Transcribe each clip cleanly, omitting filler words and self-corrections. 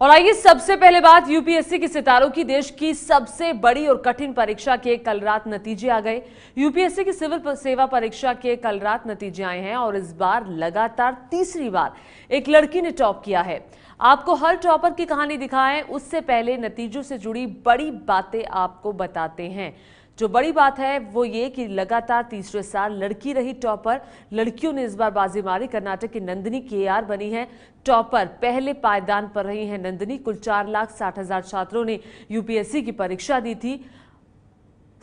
और आइए सबसे पहले बात यूपीएससी के सितारों की। देश की सबसे बड़ी और कठिन परीक्षा के कल रात नतीजे आ गए। यूपीएससी की सिविल सेवा परीक्षा के कल रात नतीजे आए हैं और इस बार लगातार तीसरी बार एक लड़की ने टॉप किया है। आपको हर टॉपर की कहानी दिखाएं उससे पहले नतीजों से जुड़ी बड़ी बातें आपको बताते हैं। जो बड़ी बात है वो ये कि लगातार तीसरे साल लड़की रही टॉपर। लड़कियों ने इस बार बाजी मारी। कर्नाटक की नंदिनी केआर बनी है टॉपर। पहले पायदान पर रही है नंदिनी। कुल 4,60,000 छात्रों ने यूपीएससी की परीक्षा दी थी।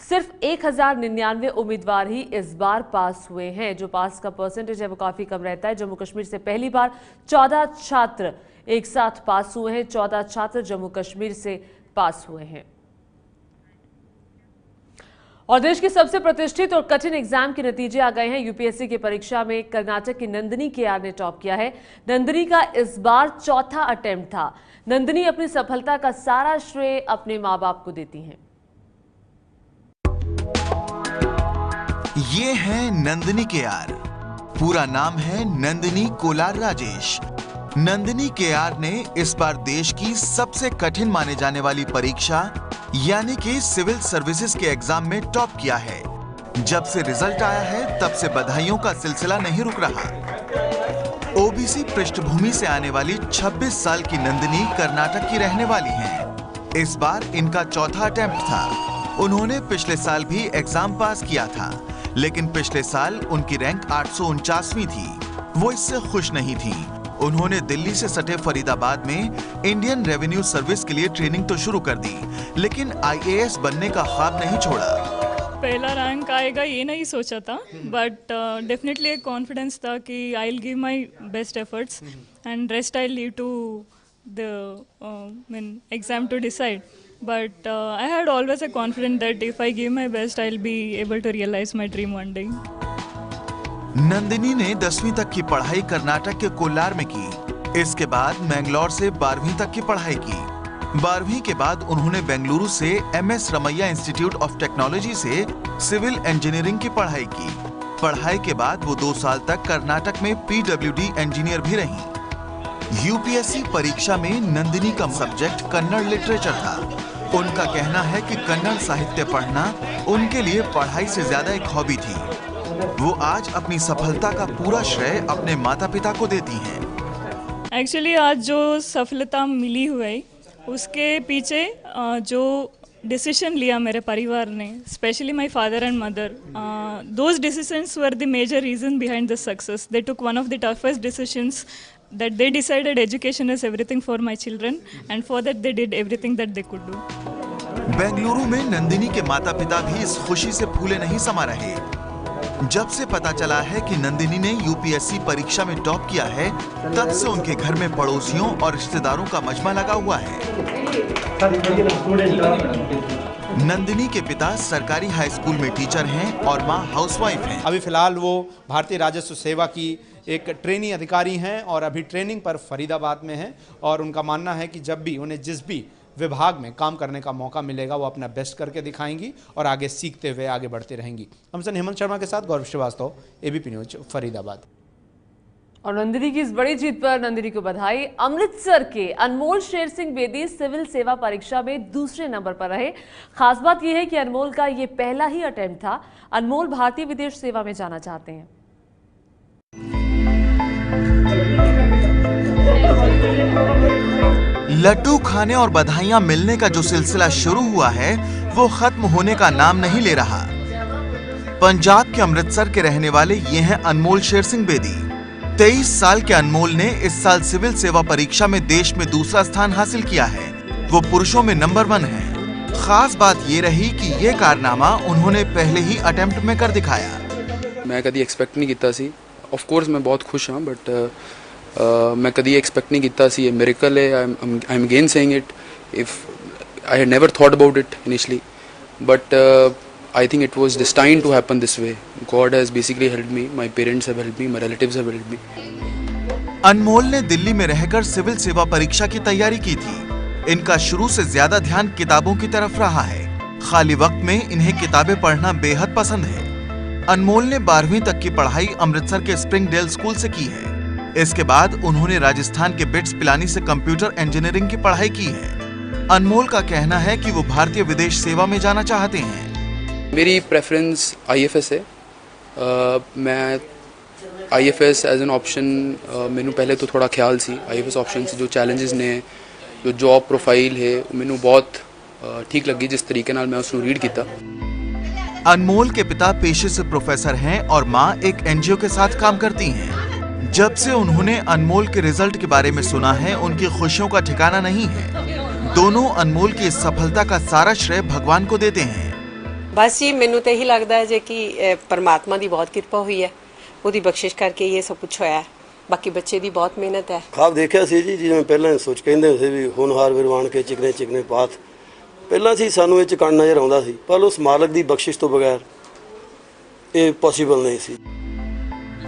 सिर्फ 1,099 उम्मीदवार ही इस बार पास हुए हैं। जो पास का परसेंटेज है वो काफी कम रहता है। जम्मू कश्मीर से पहली बार 14 छात्र एक साथ पास हुए हैं। 14 छात्र जम्मू कश्मीर से पास हुए हैं। और देश के सबसे प्रतिष्ठित और कठिन एग्जाम के नतीजे आ गए हैं। यूपीएससी की परीक्षा में कर्नाटक की नंदिनी केआर ने टॉप किया है। नंदिनी का इस बार चौथा अटेम्प्ट था। नंदिनी अपनी सफलता का सारा श्रेय अपने मां बाप को देती हैं। ये है नंदिनी केआर। पूरा नाम है नंदिनी कोलार राजेश। नंदिनी केआर ने इस बार देश की सबसे कठिन माने जाने वाली परीक्षा यानी कि सिविल सर्विसेज के एग्जाम में टॉप किया है। जब से रिजल्ट आया है तब से बधाइयों का सिलसिला नहीं रुक रहा। ओबीसी पृष्ठभूमि से आने वाली 26 साल की नंदिनी कर्नाटक की रहने वाली हैं। इस बार इनका चौथा अटेम्प्ट था। उन्होंने पिछले साल भी एग्जाम पास किया था, लेकिन पिछले साल उनकी रैंक 849वीं थी। वो इससे खुश नहीं थी। उन्होंने दिल्ली से सटे फरीदाबाद में इंडियन रेवेन्यू सर्विस के लिए ट्रेनिंग तो शुरू कर दी, लेकिन आईएएस बनने का ख्वाब नहीं छोड़ा। पहला रैंक आएगा ये नहीं सोचा था, बट डेफिनेटली एक कॉन्फिडेंस था कि I will give my best efforts and rest I leave to the exam to decide. But I had always a confidence that if I give my best, I'll be able to realize my dream one day. Nandini ने 10वीं तक की पढ़ाई कर्नाटक के कोलार में की। इसके बाद मैंगलोर से 12वीं तक की पढ़ाई की। 12वीं के बाद उन्होंने बेंगलुरु से MS Ramaiah Institute of Technology से सिविल इंजीनियरिंग की पढ़ाई की। पढ़ाई के बाद वो 2 साल तक कर्नाटक में पीडब्ल्यूडी इंजीनियर भी रही। यूपीएससी परीक्षा में नंदिनी का सब्जेक्ट कन्नड़ लिटरेचर था। उनका कहना है कि कन्नड़ साहित्य पढ़ना उनके लिए पढ़ाई से ज्यादा एक हॉबी थी। वो आज अपनी सफलता का पूरा श्रेय अपने माता पिता को देती हैं। एक्चुअली आज जो सफलता मिली हुई है उसके पीछे जो डिसीजन लिया मेरे परिवार ने, specially my father and mother, those decisions were the major reason behind the success. They took one of the toughest decisions that they decided education is everything for my children and for that they did everything that they could do. Bengaluru में नंदिनी के माता पिता भी इस खुशी से फूले नहीं समा रहे। जब से पता चला है कि नंदिनी ने यूपीएससी परीक्षा में टॉप किया है, तब से उनके घर में पड़ोसियों और रिश्तेदारों का मजमा लगा हुआ है। नंदिनी के पिता सरकारी हाई स्कूल में टीचर हैं और मां हाउसवाइफ हैं। अभी फिलहाल वो भारतीय राजस्व सेवा की एक ट्रेनी अधिकारी हैं और अभी ट्रेनिंग पर फरीदाबाद में हैं। और उनका मानना है कि जब भी उन्हें जिस भी विभाग में काम करने का मौका मिलेगा वो अपना बेस्ट करके दिखाएंगी और आगे सीखते हुए आगे बढ़ते रहेंगी। हमसे हेमंत शर्मा के साथ गौरव श्रीवास्तव, एबीपी न्यूज, फरीदाबाद। और नंदिनी की इस बड़ी जीत पर नंदिनी को बधाई। अमृतसर के अनमोल शेर सिंह बेदी सिविल सेवा परीक्षा में दूसरे नंबर पर रहे। खास बात यह है कि अनमोल का यह पहला ही अटेम्प्ट था। अनमोल भारतीय विदेश सेवा में जाना चाहते हैं। लड्डू खाने और बधाइयां मिलने का जो सिलसिला शुरू हुआ है वो खत्म होने का नाम नहीं ले रहा। पंजाब के अमृतसर के रहने वाले ये हैं अनमोल शेर सिंह बेदी। 23 साल के अनमोल ने इस साल सिविल सेवा परीक्षा में देश में दूसरा स्थान हासिल किया है। वो पुरुषों में नंबर 1 है। खास बात ये रही कि ये कारनामा उन्होंने पहले ही अटेम्प्ट में कर दिखाया। मैं कभी एक्सपेक्ट नहीं किया सी। ऑफ कोर्स मैं बहुत खुश हाँ, बट मैं कभी एक्सपेक्ट नहीं किया सी। ये मिरेकल है। I am again saying it. If I had never thought about it initially, but I think it was destined to happen this way. God has basically helped me. My parents have helped me. My relatives have helped me. अनमोल ने दिल्ली में रहकर civil सेवा परीक्षा की तैयारी की थी। इनका शुरू से ज्यादा ध्यान किताबों की तरफ रहा है। खाली वक्त में इन्हें किताबें पढ़ना बेहद पसंद है। अनमोल ने 12वीं तक की पढ़ाई अमृतसर के स्प्रिंगडेल स्कूल से की है। इसके बाद उन्होंने राजस्थान के बिट्स पिलानी से कंप्यूटर इंजीनियरिंग की पढ़ाई की है। अनमोल का कहना है कि वो भारतीय विदेश सेवा में जाना चाहते हैं। मेरी प्रेफरेंस IFS है। मैं IFS एज एन ऑप्शन मैनू पहले तो थोड़ा ख्याल सी IFS ऑप्शन से जो चैलेंजेस ने जो जॉब प्रोफाइल है मैनू बहुत ठीक लगी जिस तरीके नाल मैं उसको रीड किया। अनमोल के पिता पेशे से प्रोफेसर हैं और मां एक NGO के साथ काम करती हैं। जब से उन्होंने अनमोल के रिजल्ट के बारे में सुना है उनकी खुशियों का ठिकाना नहीं है। दोनों अनमोल की इस सफलता का सारा श्रेय भगवान को देते हैं। बस जी मैनू तो यही लगता है कि परमात्मा की बहुत कृपा हुई है, ਉਹਦੀ ਬਖਸ਼ਿਸ਼ ਕਰਕੇ ये सब कुछ होया है। बाकी बच्चे की बहुत मेहनत है। ਖਾਬ ਦੇਖਿਆ ਸੀ ਜੀ ਜਿਵੇਂ ਪਹਿਲਾਂ ਸੋਚ ਕਹਿੰਦੇ ਹੁੰਦੇ ਵੀ ਹੋਣਹਾਰ ਵਿਰਵਾਨ ਕੇ ਚਿਕਨੇ ਚਿਕਨੇ ਪਾਤ ਪਹਿਲਾਂ ਸੀ ਸਾਨੂੰ ਇਹ ਚ ਕਣ ਨਜ਼ਰ ਆਉਂਦਾ ਸੀ ਪਰ ਉਸ ਮਾਲਕ ਦੀ ਬਖਸ਼ਿਸ਼ ਤੋਂ ਬਗੈਰ ਇਹ ਪੋਸੀਬल नहीं सी।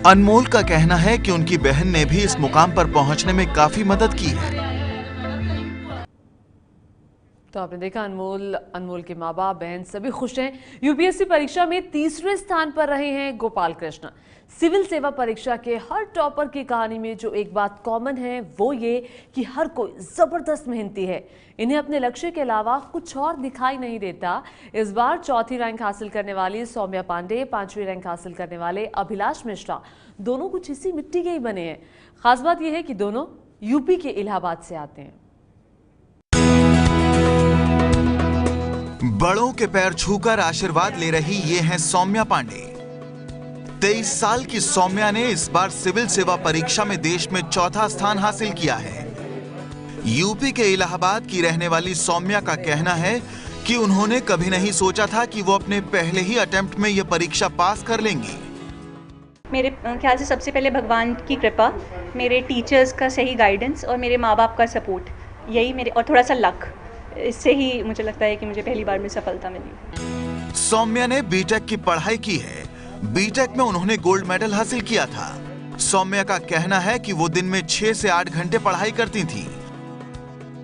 अनमोल का कहना है कि उनकी बहन ने भी इस मुकाम पर पहुंचने में काफी मदद की है। तो आपने देखा अनमोल के माँ बाप बहन सभी खुश हैं। यूपीएससी परीक्षा में तीसरे स्थान पर रहे हैं गोपाल कृष्ण। सिविल सेवा परीक्षा के हर टॉपर की कहानी में जो एक बात कॉमन है वो ये कि हर कोई जबरदस्त मेहनती है। इन्हें अपने लक्ष्य के अलावा कुछ और दिखाई नहीं देता। इस बार चौथी रैंक हासिल करने वाली सौम्या पांडे, 5वीं रैंक हासिल करने वाले अभिलाष मिश्रा दोनों कुछ इसी मिट्टी के ही बने हैं। खास बात यह है कि दोनों यूपी के इलाहाबाद से आते हैं। बड़ों के पैर छूकर आशीर्वाद ले रही ये हैं सौम्या पांडे। 23 साल की सौम्या ने इस बार सिविल सेवा परीक्षा में देश में चौथा स्थान हासिल किया है। यूपी के इलाहाबाद की रहने वाली सौम्या का कहना है कि उन्होंने कभी नहीं सोचा था कि वो अपने पहले ही अटेम्प्ट में यह परीक्षा पास कर लेंगी। मेरे ख्याल से सबसे पहले भगवान की कृपा, मेरे टीचर्स का सही गाइडेंस और मेरे माँ बाप का सपोर्ट, यही मेरे और थोड़ा सा लक, इससे ही मुझे लगता है कि मुझे पहली बार में सफलता मिली। सौम्या ने बीटेक की पढ़ाई की है। बीटेक में उन्होंने गोल्ड मेडल हासिल किया था। सौम्या का कहना है कि वो दिन में 6 से 8 घंटे पढ़ाई करती थी।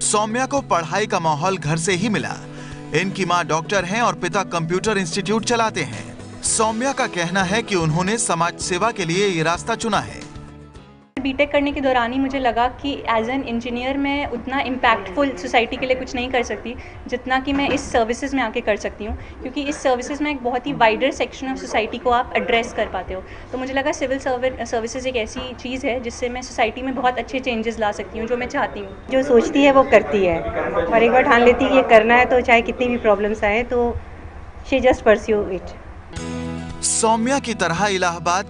सौम्या को पढ़ाई का माहौल घर से ही मिला। इनकी मां डॉक्टर हैं और पिता कंप्यूटर इंस्टीट्यूट चलाते हैं। सौम्या का कहना है कि उन्होंने समाज सेवा के लिए ये रास्ता चुना है। बीटेक करने के दौरान ही मुझे लगा कि एज एन इंजीनियर मैं उतना इम्पैक्टफुल सोसाइटी के लिए कुछ नहीं कर सकती जितना कि मैं इस सर्विसेज में आके कर सकती हूँ, क्योंकि इस सर्विसेज में एक बहुत ही वाइडर सेक्शन ऑफ सोसाइटी को आप एड्रेस कर पाते हो। तो मुझे लगा सिविल सर्विसेज एक ऐसी चीज़ है जिससे मैं सोसाइटी में बहुत अच्छे चेंजेस ला सकती हूँ, जो मैं चाहती हूँ। जो सोचती है वो करती है और एक बार ठान लेती है कि ये करना है तो चाहे कितनी भी प्रॉब्लम्स आए तो she just pursue it. Saumya की तरह इलाहाबाद